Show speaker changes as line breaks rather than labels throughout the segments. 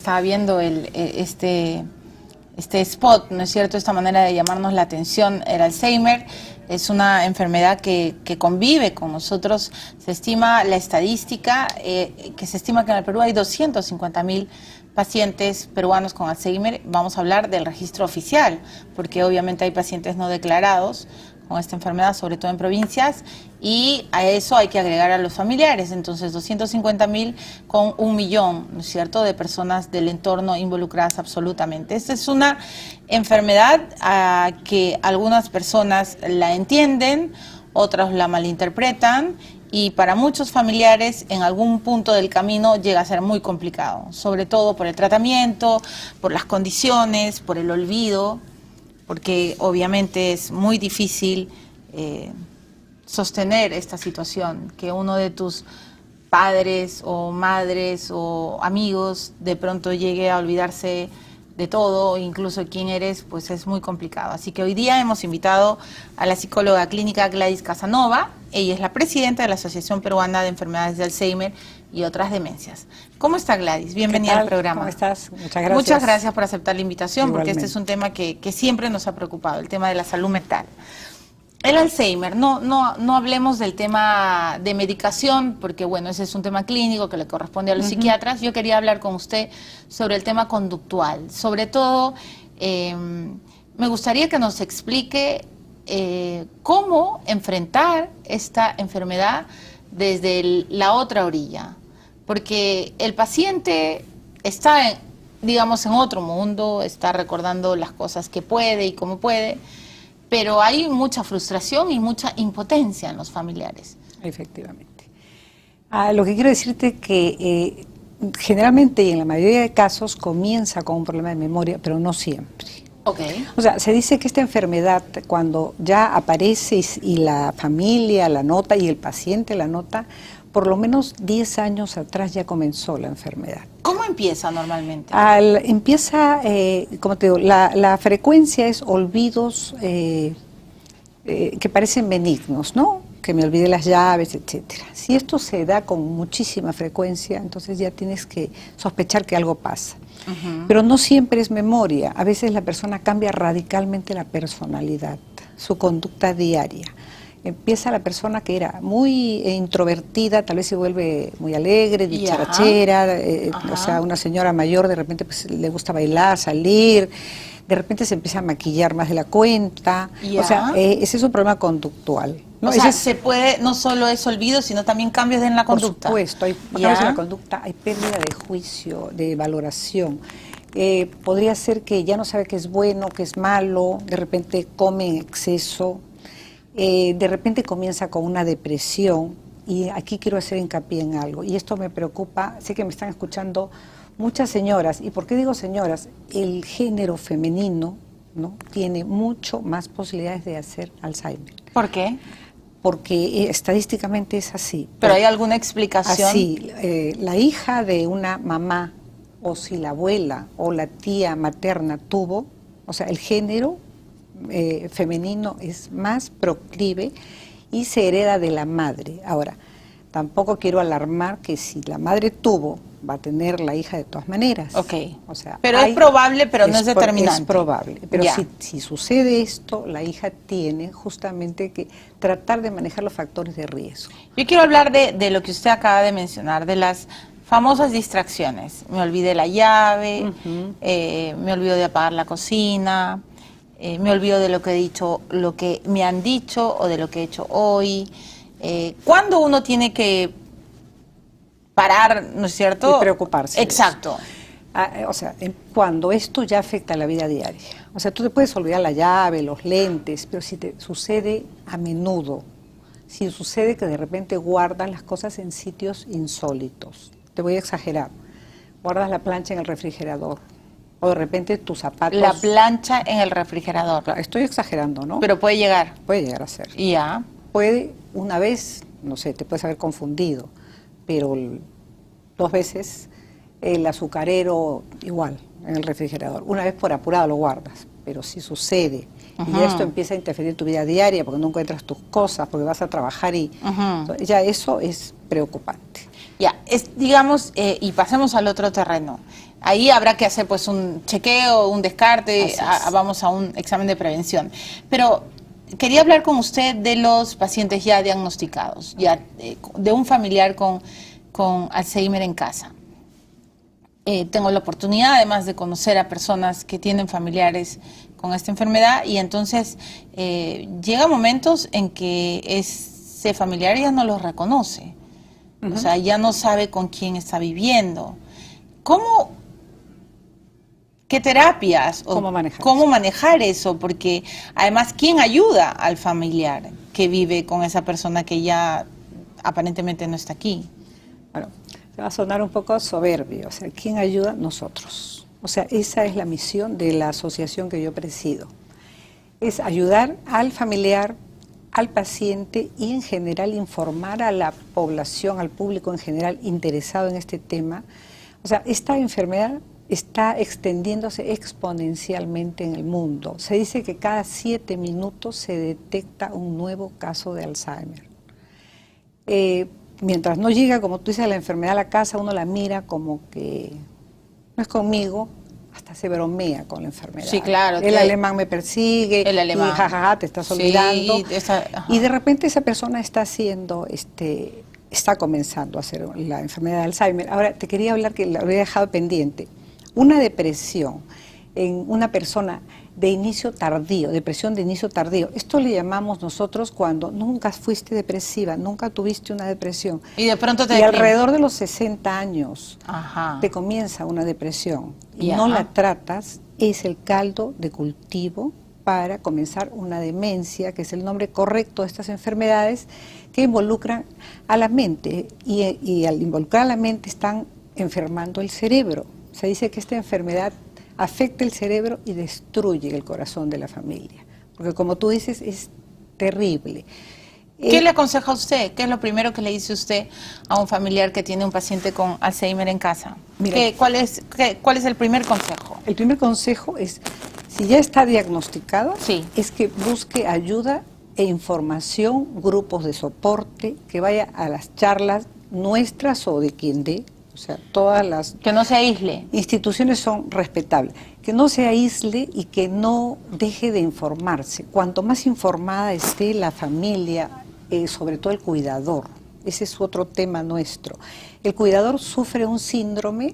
Estaba viendo este spot, ¿no es cierto? Esta manera de llamarnos la atención. El Alzheimer es una enfermedad que convive con nosotros. Se estima la estadística, que se estima que en el Perú hay 250.000 pacientes peruanos con Alzheimer. Vamos a hablar del registro oficial, porque obviamente hay pacientes no declarados con esta enfermedad, sobre todo en provincias, y a eso hay que agregar a los familiares. Entonces 250.000 con 1 millón, ¿no es cierto?, de personas del entorno involucradas absolutamente. Esta es una enfermedad que algunas personas la entienden, otras la malinterpretan, y para muchos familiares en algún punto del camino llega a ser muy complicado, sobre todo por el tratamiento, por las condiciones, por el olvido, porque obviamente es muy difícil sostener esta situación, que uno de tus padres o madres o amigos de pronto llegue a olvidarse de todo, incluso quién eres, pues es muy complicado. Así que hoy día hemos invitado a la psicóloga clínica Gladys Casanova. Ella es la presidenta de la Asociación Peruana de Enfermedades de Alzheimer y otras demencias. ¿Cómo está, Gladys? Bienvenida al programa.
¿Cómo estás? Muchas gracias.
Muchas gracias por aceptar la invitación.
Igualmente.
Porque este es un tema que siempre nos ha preocupado, el tema de la salud mental. El Alzheimer, no hablemos del tema de medicación, porque bueno, ese es un tema clínico que le corresponde a los psiquiatras. Yo quería hablar con usted sobre el tema conductual. Sobre todo, me gustaría que nos explique cómo enfrentar esta enfermedad desde la otra orilla. Porque el paciente está, digamos, en otro mundo, está recordando las cosas que puede y cómo puede, pero hay mucha frustración y mucha impotencia en los familiares.
Efectivamente. Lo que quiero decirte es que generalmente y en la mayoría de casos comienza con un problema de memoria, pero no siempre.
Okay.
O sea, se dice que esta enfermedad cuando ya aparece y la familia la nota y el paciente la nota, por lo menos 10 años atrás ya comenzó la enfermedad.
¿Cómo empieza normalmente?
Empieza, como te digo, la frecuencia es olvidos que parecen benignos, ¿no? Que me olvidé las llaves, etcétera. Si esto se da con muchísima frecuencia, entonces ya tienes que sospechar que algo pasa. Pero no siempre es memoria. A veces la persona cambia radicalmente la personalidad, su conducta diaria. Empieza la persona que era muy introvertida, tal vez se vuelve muy alegre, dicharachera, o sea, una señora mayor de repente pues, le gusta bailar, salir, de repente se empieza a maquillar más de la cuenta, o sea, ese es un problema conductual. ¿No?
O sea, se puede, no solo es olvido, sino también cambios en la conducta.
Por supuesto, hay cambios en la conducta, hay pérdida de juicio, de valoración. Podría ser que ya no sabe qué es bueno, qué es malo, de repente come en exceso, de repente comienza con una depresión, y aquí quiero hacer hincapié en algo, y esto me preocupa, sé que me están escuchando muchas señoras, y ¿por qué digo señoras? El género femenino, ¿no?, tiene mucho más posibilidades de hacer Alzheimer.
¿Por qué?
Porque estadísticamente es así.
¿Pero hay alguna explicación?
Así, la hija de una mamá, o si la abuela o la tía materna tuvo, o sea, el género femenino es más proclive y se hereda de la madre. Ahora, tampoco quiero alarmar que si la madre tuvo, va a tener la hija de todas maneras.
Ok.
O sea,
pero es probable, pero no es determinante.
Es probable. Pero si sucede esto, la hija tiene justamente que tratar de manejar los factores de riesgo.
Yo quiero hablar de lo que usted acaba de mencionar, de las famosas distracciones. Me olvidé la llave, me olvido de apagar la cocina, me olvido de lo que he dicho, lo que me han dicho o de lo que he hecho hoy. ¿Cuándo uno tiene que parar, no es cierto?
Y preocuparse.
Exacto.
O sea, cuando esto ya afecta la vida diaria. O sea, tú te puedes olvidar la llave, los lentes, pero si te sucede a menudo, si sucede que de repente guardas las cosas en sitios insólitos, te voy a exagerar, guardas la plancha en el refrigerador, o de repente tus zapatos...
La plancha en el refrigerador.
Estoy exagerando, ¿no?
Pero puede llegar.
Puede llegar a ser.
Ya.
Puede, una vez, no sé, te puedes haber confundido, pero 2 veces el azucarero igual en el refrigerador. Una vez por apurado lo guardas, pero si sucede y esto empieza a interferir en tu vida diaria porque no encuentras tus cosas, porque vas a trabajar y ya eso es preocupante.
Ya, digamos, y pasemos al otro terreno. ahí habrá que hacer pues un chequeo, un descarte, vamos a un examen de prevención. Pero quería hablar con usted de los pacientes ya diagnosticados, ya de un familiar con Alzheimer en casa. Tengo la oportunidad además de conocer a personas que tienen familiares con esta enfermedad y entonces llega momentos en que ese familiar ya no los reconoce, o sea, ya no sabe con quién está viviendo. ¿Qué terapias? ¿Cómo manejar eso? Porque además, ¿quién ayuda al familiar que vive con esa persona que ya aparentemente no está aquí?
Bueno, va a sonar un poco soberbio, o sea, ¿quién ayuda? Nosotros. O sea, esa es la misión de la asociación que yo presido. Es ayudar al familiar, al paciente y en general informar a la población, al público en general interesado en este tema. O sea, esta enfermedad está extendiéndose exponencialmente en el mundo. Se dice que cada 7 minutos se detecta un nuevo caso de Alzheimer. Mientras no llega, como tú dices, la enfermedad a la casa, uno la mira como que no es conmigo, hasta se bromea con la enfermedad.
Sí, claro.
El alemán me persigue,
el alemán.
Y jajaja, te estás olvidando.
Sí,
y de repente esa persona está haciendo, está comenzando a hacer la enfermedad de Alzheimer. Ahora, te quería hablar, que lo había dejado pendiente. Una depresión en una persona de inicio tardío, depresión de inicio tardío. Esto le llamamos nosotros cuando nunca fuiste depresiva, nunca tuviste una depresión.
Y de pronto te
alrededor de los 60 años te comienza una depresión y no la tratas, es el caldo de cultivo para comenzar una demencia, que es el nombre correcto de estas enfermedades que involucran a la mente y al involucrar a la mente están enfermando el cerebro. Se dice que esta enfermedad afecta el cerebro y destruye el corazón de la familia. Porque como tú dices, es terrible.
¿Qué le aconseja a usted? ¿Qué es lo primero que le dice usted a un familiar que tiene un paciente con Alzheimer en casa?
Mira,
¿Cuál es el primer consejo?
El primer consejo es, si ya está diagnosticado, es que busque ayuda e información, grupos de soporte, que vaya a las charlas nuestras o de quien dé. O sea, todas las...
Que no se aísle.
Instituciones son respetables. Que no se aísle y que no deje de informarse. Cuanto más informada esté la familia, sobre todo el cuidador. Ese es otro tema nuestro. El cuidador sufre un síndrome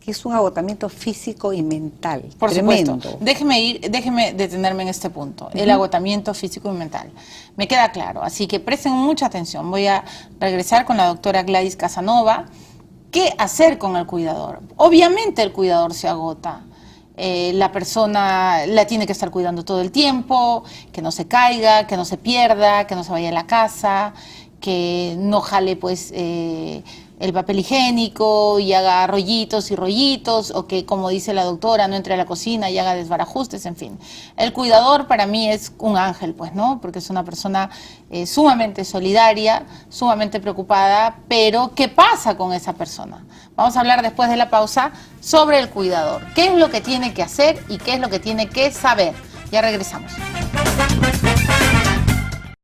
que es un agotamiento físico y mental.
Por
tremendo.
Supuesto. Déjeme detenerme en este punto. El agotamiento físico y mental. Me queda claro. Así que presten mucha atención. Voy a regresar con la doctora Gladys Casanova. ¿Qué hacer con el cuidador? Obviamente el cuidador se agota. La persona la tiene que estar cuidando todo el tiempo, que no se caiga, que no se pierda, que no se vaya a la casa, que no jale pues el papel higiénico y haga rollitos y rollitos, o que, como dice la doctora, no entre a la cocina y haga desbarajustes, en fin. El cuidador para mí es un ángel, pues, ¿no? Porque es una persona sumamente solidaria, sumamente preocupada, pero ¿qué pasa con esa persona? Vamos a hablar después de la pausa sobre el cuidador. ¿Qué es lo que tiene que hacer y qué es lo que tiene que saber? Ya regresamos.